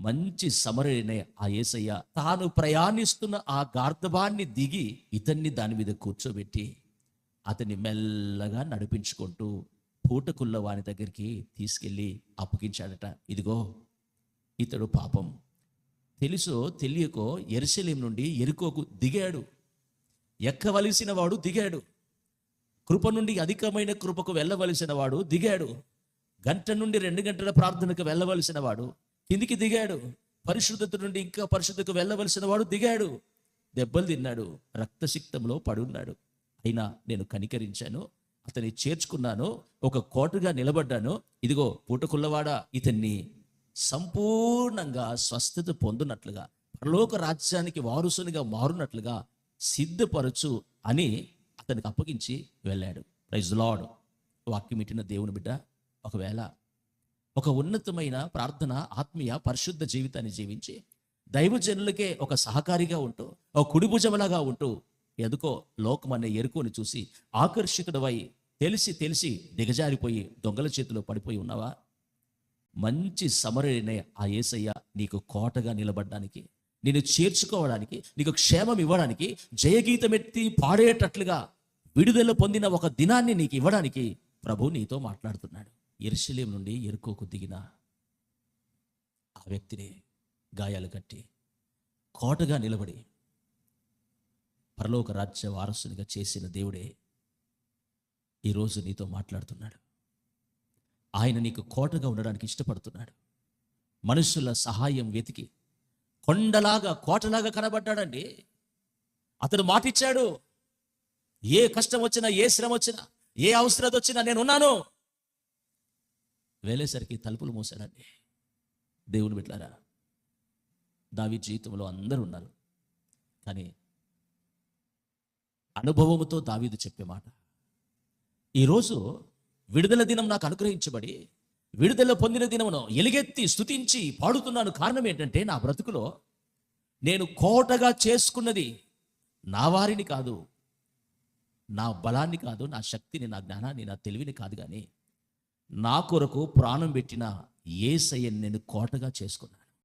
మంచి సమరయుడైన ఆ యేసయ్య తాను ప్రయాణిస్తున్న ఆ గార్ధబాన్ని దిగి ఇతన్ని దాని మీద కూర్చోబెట్టి అతన్ని మెల్లగా నడిపించుకుంటూ పూటకుల్ల వాని దగ్గరికి తీసుకెళ్ళి అప్పగించాడట. ఇదిగో ఇతడు పాపం తెలుసో తెలియకో యెరూషలేం నుండి యెరికోకు దిగాడు. ఎక్కవలసిన వాడు దిగాడు. కృప నుండి అధికమైన కృపకు వెళ్ళవలసిన వాడు దిగాడు. గంట నుండి 2 గంటల ప్రార్థనకు వెళ్ళవలసిన వాడు కిందికి దిగాడు. పరిశుద్ధత నుండి ఇంకా పరిశుద్ధకు వెళ్ళవలసిన వాడు దిగాడు. దెబ్బలు తిన్నాడు, రక్తసిక్తంలో పడున్నాడు. అయినా నేను కనికరించాను, అతన్ని చేర్చుకున్నాను, ఒక కోటగా నిలబడ్డాను. ఇదిగో పూటకుల్లవాడా, ఇతన్ని సంపూర్ణంగా స్వస్థత పొందునట్లుగా, పరలోక రాజ్యానికి వారసునిగా మారునట్లుగా సిద్ధపరచు అని అతనికి అప్పగించి వెళ్ళాడు. Praise lord. వాక్యం ఇట్టిన దేవుని బిడ్డ, ఒకవేళ ఒక ఉన్నతమైన ప్రార్థన, ఆత్మీయ పరిశుద్ధ జీవితాన్ని జీవించి దైవజనులకే ఒక సహకారిగా ఉంటూ, ఒక కుడిభుజములాగా ఉంటూ, ఎందుకో లోకం అనే ఎరుకోని చూసి ఆకర్షితుడవై తెలిసి తెలిసి దిగజారిపోయి దొంగల చేతిలో పడిపోయి ఉన్నావా? మంచి సమరయుడైన ఆ యేసయ్య నీకు కోటగా నిలబడడానికి, నిన్ను చేర్చుకోవడానికి, నీకు క్షేమం ఇవ్వడానికి, జయగీతమెత్తి పాడేటట్లుగా విడుదల పొందిన ఒక దినాన్ని నీకు ఇవ్వడానికి ప్రభు నీతో మాట్లాడుతున్నాడు. యెరూషలేం నుండి యెరికోకు దిగిన ఆ వ్యక్తిని గాయాలు కట్టి కోటగా నిలబడి పరలోక రాజ్య వారసునిగా చేసిన దేవుడే ఈరోజు నీతో మాట్లాడుతున్నాడు. ఆయన నీకు కోటగా ఉండడానికి ఇష్టపడుతున్నాడు. మనుషుల సహాయం వెతికి కొండలాగా కోటలాగా కనబడ్డాడండి. అతడు మాటిచ్చాడు, ఏ కష్టం వచ్చినా, ఏ శ్రమ వచ్చినా, ఏ అవసరత వచ్చినా నేనున్నాను. వేలేసరికి తలుపులు మూసాడండి. దేవుని బిడ్డలారా, దావీదు జీవితంలో అందరూ ఉన్నారు, కానీ అనుభవముతో దావీదు చెప్పే మాట, ఈరోజు విడుదల దినం నాకు అనుగ్రహించబడి విడుదల పొందిన దినమును ఎలుగెత్తి స్తుతించి పాడుతున్నాను. కారణం ఏంటంటే, నా బ్రతుకులో నేను కోటగా చేసుకున్నది నా వారిని కాదు, నా బలాన్ని కాదు, నా శక్తిని, నా జ్ఞానాన్ని, నా తెలివిని కాదు, కానీ నా కొరకు ప్రాణం పెట్టిన యేసయ్యని నేను కోటగా చేసుకున్నాను.